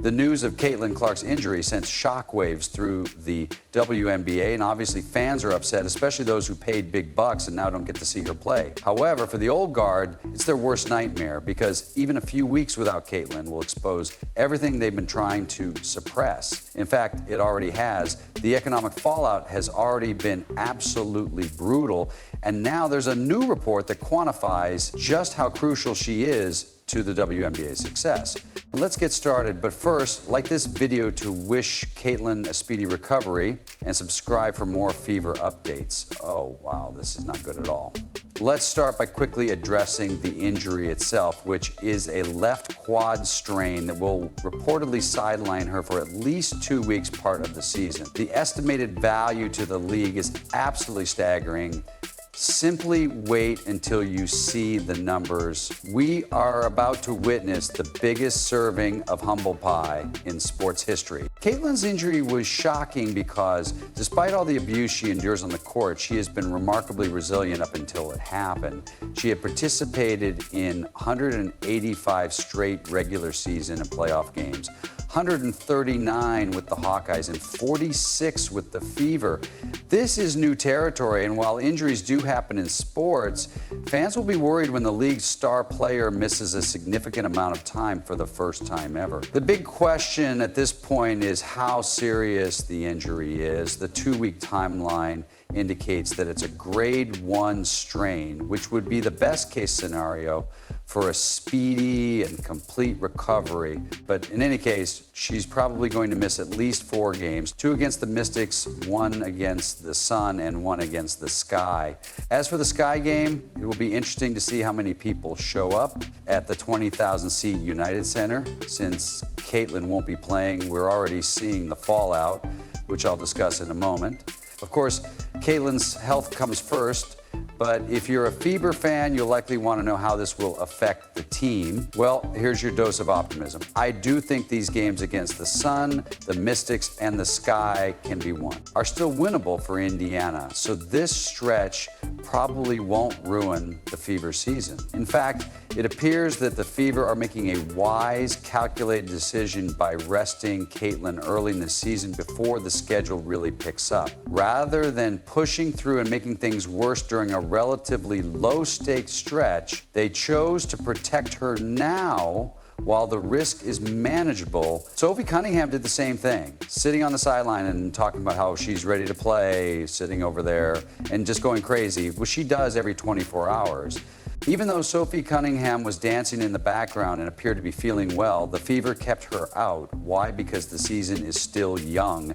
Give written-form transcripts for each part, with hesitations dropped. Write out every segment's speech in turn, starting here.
The news of Caitlyn Clark's injury sent shockwaves through the WNBA, and obviously fans are upset, especially those who paid big bucks and now don't get to see her play. However, for the old guard, it's their worst nightmare because even a few weeks without Caitlyn will expose everything they've been trying to suppress. In fact, it already has. The economic fallout has already been absolutely brutal, and now there's a new report that quantifies just how crucial she is to the WNBA's success. Let's get started, but first, like this video to wish Caitlyn a speedy recovery and subscribe for more fever updates. Oh, wow, this is not good at all. Let's start by quickly addressing the injury itself, which is a left quad strain that will reportedly sideline her for at least 2 weeks part of the season. The estimated value to the league is absolutely staggering. Simply wait until you see the numbers. We are about to witness the biggest serving of humble pie in sports history. Caitlyn's injury was shocking because despite all the abuse she endures on the court, she has been remarkably resilient up until it happened. She had participated in 185 straight regular season and playoff games, 139 with the Hawkeyes and 46 with the Fever. This is new territory, and while injuries do happen in sports, fans will be worried when the league's star player misses a significant amount of time for the first time ever. The big question at this point is how serious the injury is. The 2-week timeline indicates that it's a grade 1 strain, which would be the best case scenario for a speedy and complete recovery. But in any case, she's probably going to miss at least 4 games, 2 against the Mystics, 1 against the Sun, and 1 against the Sky. As for the Sky game, it will be interesting to see how many people show up at the 20,000-seat United Center. Since Caitlyn won't be playing, we're already seeing the fallout, which I'll discuss in a moment. Of course, Caitlyn's health comes first, but if you're a Fever fan, you'll likely want to know how this will affect the team. Well, here's your dose of optimism. I do think these games against the Sun, the Mystics, and the Sky can be won, are still winnable for Indiana, so this stretch probably won't ruin the Fever season. In fact, it appears that the Fever are making a wise, calculated decision by resting Caitlyn early in the season before the schedule really picks up. Rather than pushing through and making things worse during a relatively low-stakes stretch, they chose to protect her now while the risk is manageable. Sophie Cunningham did the same thing, sitting on the sideline and talking about how she's ready to play, sitting over there and just going crazy, which she does every 24 hours. Even though Sophie Cunningham was dancing in the background and appeared to be feeling well, the Fever kept her out. Why? Because the season is still young,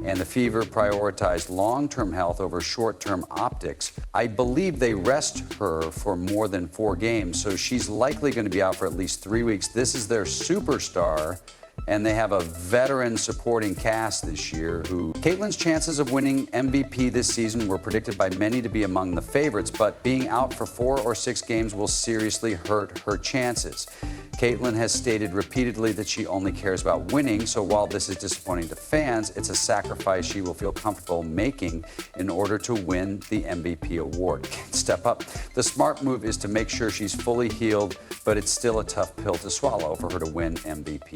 and the Fever prioritized long-term health over short-term optics. I believe they rest her for more than 4 games, so she's likely going to be out for at least 3 weeks. This is their superstar, and they have a veteran supporting cast this year who... Caitlyn's chances of winning MVP this season were predicted by many to be among the favorites, but being out for 4 or 6 games will seriously hurt her chances. Caitlyn has stated repeatedly that she only cares about winning, so while this is disappointing to fans, it's a sacrifice she will feel comfortable making in order to win the MVP award. Can't step up. The smart move is to make sure she's fully healed, but it's still a tough pill to swallow for her to win MVP.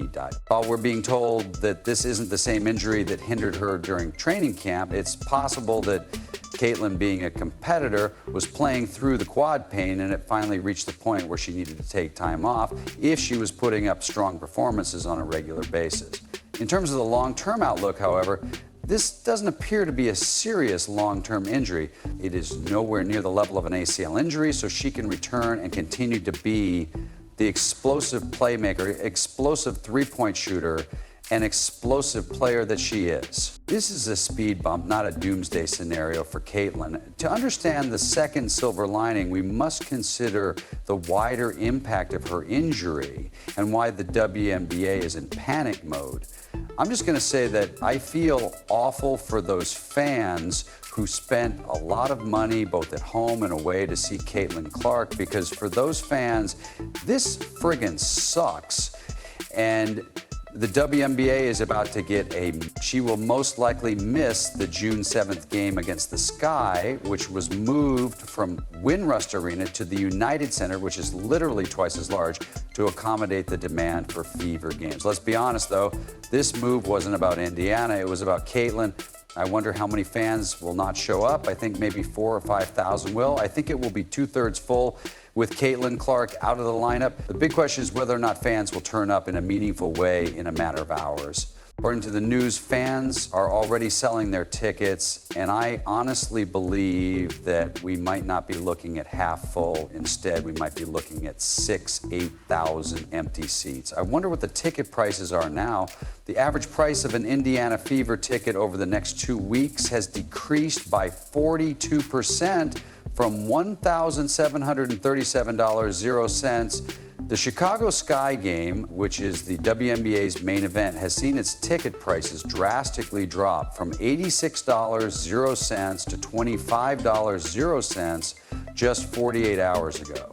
While we're being told that this isn't the same injury that hindered her during training camp, it's possible that Caitlyn, being a competitor, was playing through the quad pain and it finally reached the point where she needed to take time off if she was putting up strong performances on a regular basis. In terms of the long-term outlook, however, this doesn't appear to be a serious long-term injury. It is nowhere near the level of an ACL injury, so she can return and continue to be the explosive playmaker, explosive three-point shooter, and explosive player that she is. This is a speed bump, not a doomsday scenario for Caitlyn. To understand the second silver lining, we must consider the wider impact of her injury and why the WNBA is in panic mode. I'm just going to say that I feel awful for those fans who spent a lot of money both at home and away to see Caitlyn Clark, because for those fans, this friggin' sucks. And The WNBA is about to get she will most likely miss the June 7th game against the Sky, which was moved from Windrust Arena to the United Center, which is literally twice as large, to accommodate the demand for Fever games. Let's be honest, though, this move wasn't about Indiana, it was about Caitlyn. I wonder how many fans will not show up. I think maybe 4,000 or 5,000 will. I think it will be 2/3 full with Caitlyn Clark out of the lineup. The big question is whether or not fans will turn up in a meaningful way in a matter of hours. According to the news, fans are already selling their tickets, and I honestly believe that we might not be looking at half full. Instead, we might be looking at 6,000, 8,000 empty seats. I wonder what the ticket prices are now. The average price of an Indiana Fever ticket over the next 2 weeks has decreased by 42% from $1,737.00. The Chicago Sky game, which is the WNBA's main event, has seen its ticket prices drastically drop from $86.00 to $25.00 just 48 hours ago.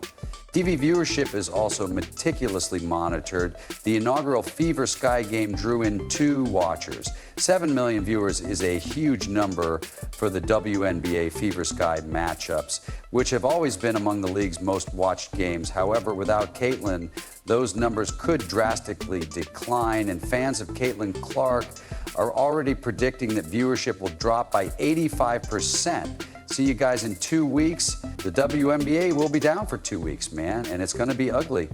TV viewership is also meticulously monitored. The inaugural Fever Sky game drew in 2 watchers. 7 million viewers is a huge number for the WNBA Fever Sky matchups, which have always been among the league's most watched games. However, without Caitlyn, those numbers could drastically decline, and fans of Caitlyn Clark are already predicting that viewership will drop by 85%. See you guys in 2 weeks. The WNBA will be down for 2 weeks, man, and it's going to be ugly.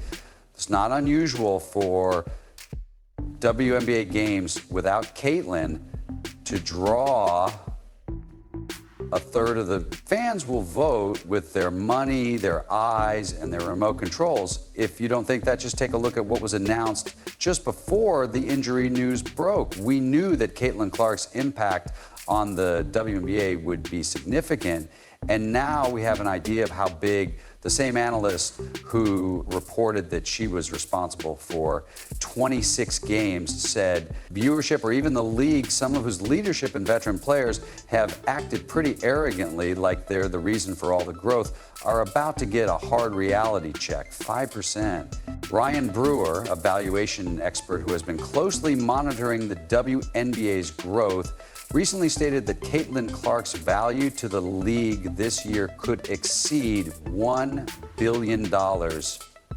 It's not unusual for WNBA games without Caitlyn to draw a third of the fans will vote with their money, their eyes, and their remote controls. If you don't think that, just take a look at what was announced just before the injury news broke. We knew that Caitlyn Clark's impact on the WNBA would be significant, and now we have an idea of how big. The same analyst who reported that she was responsible for 26 games said viewership, or even the league, some of whose leadership and veteran players have acted pretty arrogantly like they're the reason for all the growth, are about to get a hard reality check, 5%. Ryan Brewer, a valuation expert who has been closely monitoring the WNBA's growth, recently stated that Caitlyn Clark's value to the league this year could exceed $1 billion,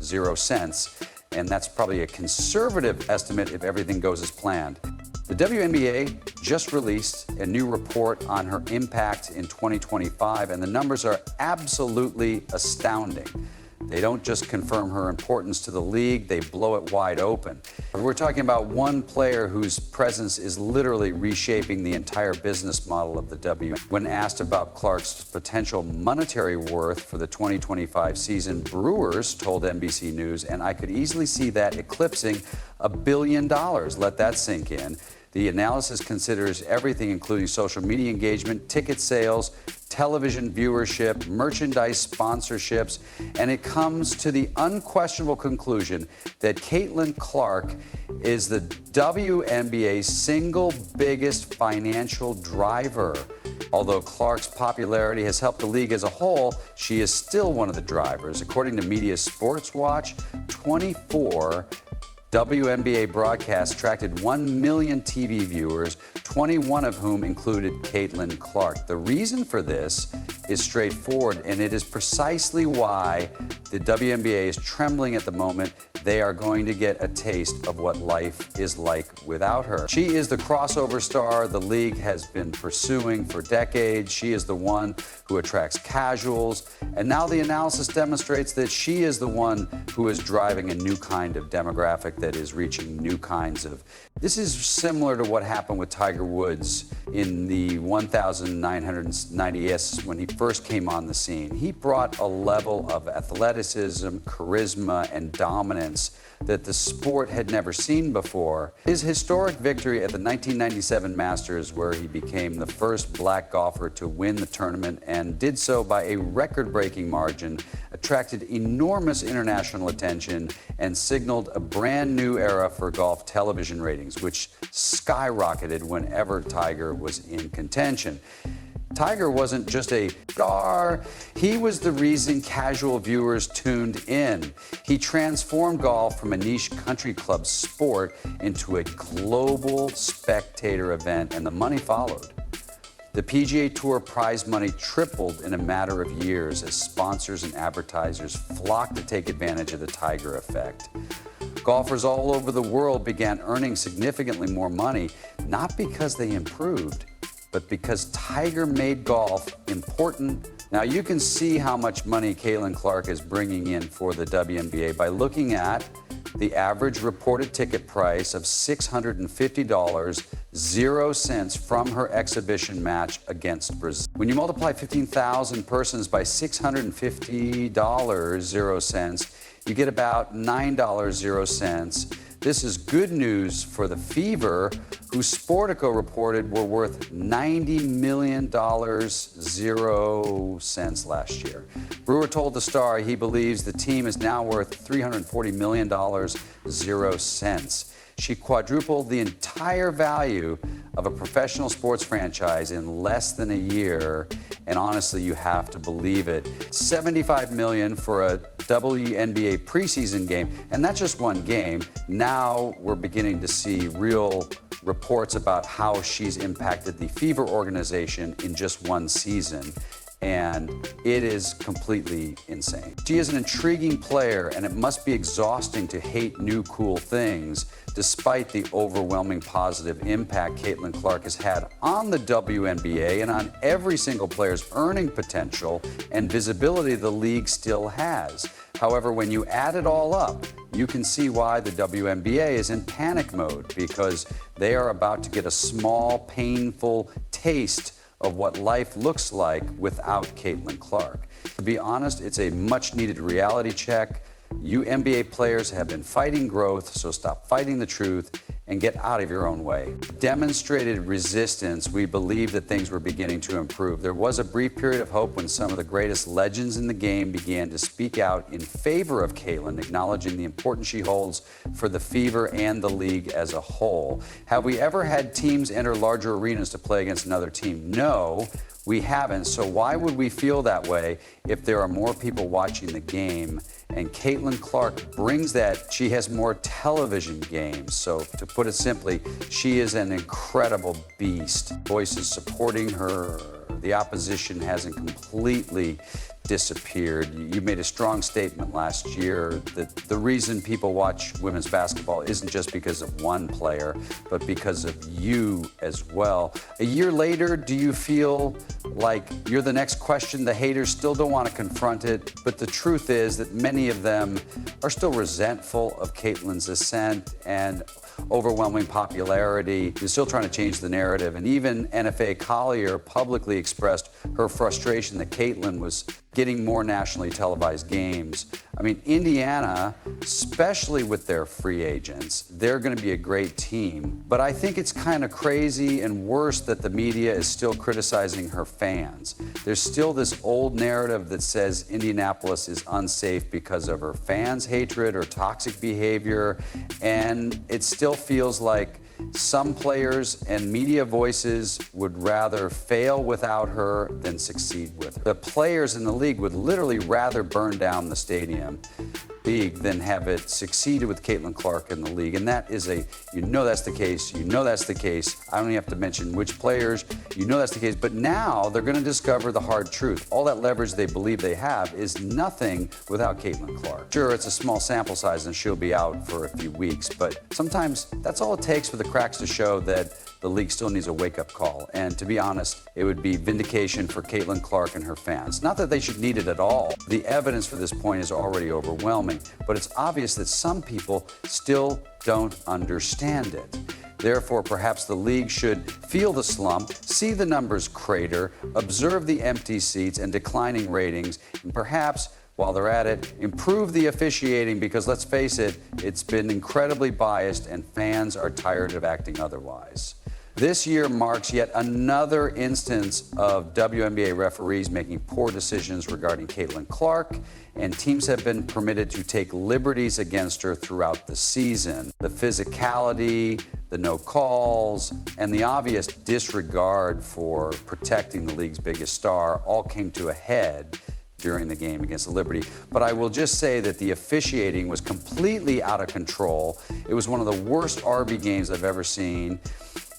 0 cents. And that's probably a conservative estimate if everything goes as planned. The WNBA just released a new report on her impact in 2025, and the numbers are absolutely astounding. They don't just confirm her importance to the league, they blow it wide open. We're talking about one player whose presence is literally reshaping the entire business model of the W. When asked about Clark's potential monetary worth for the 2025 season, Brewers told NBC News, and I could easily see that eclipsing $1 billion. Let that sink in. The analysis considers everything, including social media engagement, ticket sales, television viewership, merchandise sponsorships, and it comes to the unquestionable conclusion that Caitlyn Clark is the WNBA's single biggest financial driver. Although Clark's popularity has helped the league as a whole, she is still one of the drivers. According to Media Sports Watch, 24 WNBA broadcasts attracted 1 million TV viewers, 21 of whom included Caitlyn Clark. The reason for this is straightforward, and it is precisely why the WNBA is trembling at the moment. They are going to get a taste of what life is like without her. She is the crossover star the league has been pursuing for decades. She is the one who attracts casuals, and now the analysis demonstrates that she is the one who is driving a new kind of demographic that is reaching new kinds of. This is similar to what happened with Tiger Woods in the 1990s when he first came on the scene. He brought a level of athleticism, charisma, and dominance that the sport had never seen before. His historic victory at the 1997 Masters, where he became the first black golfer to win the tournament and did so by a record-breaking margin, attracted enormous international attention and signaled a brand new era for golf television ratings, which skyrocketed whenever Tiger was in contention. Tiger wasn't just a star, he was the reason casual viewers tuned in. He transformed golf from a niche country club sport into a global spectator event, and the money followed. The PGA Tour prize money tripled in a matter of years as sponsors and advertisers flocked to take advantage of the Tiger effect. Golfers all over the world began earning significantly more money, not because they improved, but because Tiger made golf important. Now you can see how much money Caitlyn Clark is bringing in for the WNBA by looking at the average reported ticket price of $650, 0 cents from her exhibition match against Brazil. When you multiply 15,000 persons by $650, 0 cents, you get about $9, 0 cents. This is good news for the Fever, who Sportico reported were worth $90 million, 0 cents last year. Brewer told the Star he believes the team is now worth $340 million, 0 cents. She quadrupled the entire value of a professional sports franchise in less than a year, and honestly, you have to believe it. $75 million for a WNBA preseason game, and that's just one game. Now we're beginning to see real reports about how she's impacted the Fever organization in just one season, and it is completely insane. She is an intriguing player, and it must be exhausting to hate new cool things, despite the overwhelming positive impact Caitlyn Clark has had on the WNBA and on every single player's earning potential and visibility the league still has. However, when you add it all up, you can see why the WNBA is in panic mode, because they are about to get a small, painful taste of what life looks like without Caitlyn Clark. To be honest, it's a much-needed reality check. You NBA players have been fighting growth, so stop fighting the truth and get out of your own way. Demonstrated resistance, we believe that things were beginning to improve. There was a brief period of hope when some of the greatest legends in the game began to speak out in favor of Caitlyn, acknowledging the importance she holds for the Fever and the league as a whole. Have we ever had teams enter larger arenas to play against another team? No, we haven't. So why would we feel that way if there are more people watching the game? And Caitlyn Clark brings that. She has more television games. So to put it simply, she is an incredible beast. Voices supporting her. The opposition hasn't completely disappeared. You made a strong statement last year that the reason people watch women's basketball isn't just because of one player, but because of you as well. A year later, do you feel like you're the next question? The haters still don't want to confront it, but the truth is that many of them are still resentful of Caitlyn's ascent and overwhelming popularity. You're still trying to change the narrative. And even NFA Collier publicly expressed her frustration that Caitlyn was getting more nationally televised games. I mean, Indiana, especially with their free agents, they're going to be a great team. But I think it's kind of crazy and worse that the media is still criticizing her fans. There's still this old narrative that says Indianapolis is unsafe because of her fans' hatred or toxic behavior, and it still feels like some players and media voices would rather fail without her than succeed with her. The players in the league would literally rather burn down the stadium league than have it succeeded with Caitlyn Clark in the league. And that is you know that's the case, you know that's the case. I don't even have to mention which players, you know that's the case. But now they're going to discover the hard truth. All that leverage they believe they have is nothing without Caitlyn Clark. Sure, it's a small sample size and she'll be out for a few weeks, but sometimes that's all it takes for the cracks to show that the league still needs a wake-up call. And to be honest, it would be vindication for Caitlyn Clark and her fans. Not that they should need it at all. The evidence for this point is already overwhelming, but it's obvious that some people still don't understand it. Therefore, perhaps the league should feel the slump, see the numbers crater, observe the empty seats and declining ratings, and perhaps, while they're at it, improve the officiating, because let's face it, it's been incredibly biased and fans are tired of acting otherwise. This year marks yet another instance of WNBA referees making poor decisions regarding Caitlyn Clark, and teams have been permitted to take liberties against her throughout the season. The physicality, the no calls, and the obvious disregard for protecting the league's biggest star all came to a head during the game against the Liberty. But I will just say that the officiating was completely out of control. It was one of the worst RB games I've ever seen.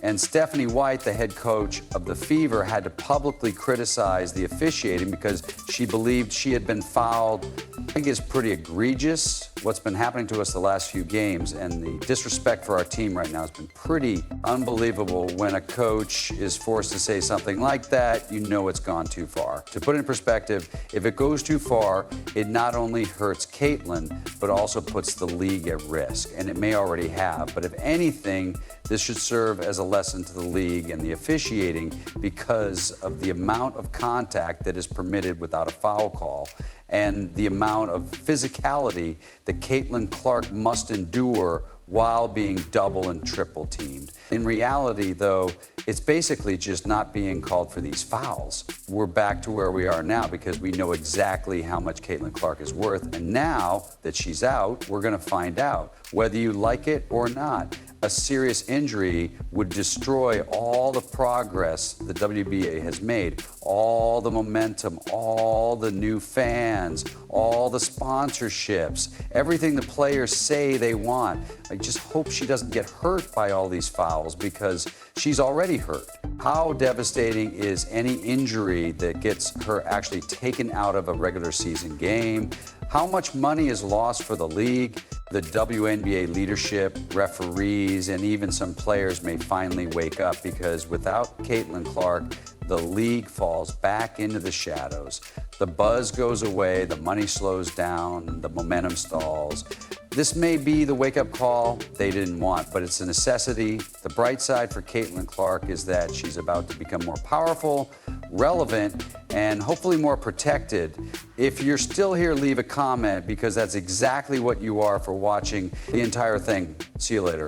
And Stephanie White, the head coach of the Fever, had to publicly criticize the officiating because she believed she had been fouled. I think it's pretty egregious what's been happening to us the last few games, and the disrespect for our team right now has been pretty unbelievable. When a coach is forced to say something like that, you know it's gone too far. To put it in perspective, if it goes too far, it not only hurts Caitlyn, but also puts the league at risk, and it may already have. But if anything, this should serve as a lesson to the league and the officiating because of the amount of contact that is permitted without a foul call and the amount of physicality that Caitlyn Clark must endure while being double and triple teamed. In reality, though, it's basically just not being called for these fouls. We're back to where we are now because we know exactly how much Caitlyn Clark is worth, and now that she's out, we're gonna find out whether you like it or not. A serious injury would destroy all the progress the WNBA has made, all the momentum, all the new fans, all the sponsorships, everything the players say they want. I just hope she doesn't get hurt by all these fouls because she's already hurt. How devastating is any injury that gets her actually taken out of a regular season game? How much money is lost for the league? The WNBA leadership, referees, and even some players may finally wake up because without Caitlyn Clark, the league falls back into the shadows. The buzz goes away, the money slows down, the momentum stalls. This may be the wake-up call they didn't want, but it's a necessity. The bright side for Caitlyn Clark is that she's about to become more powerful, relevant, and hopefully more protected. If you're still here, leave a comment because that's exactly what you are for watching the entire thing. See you later.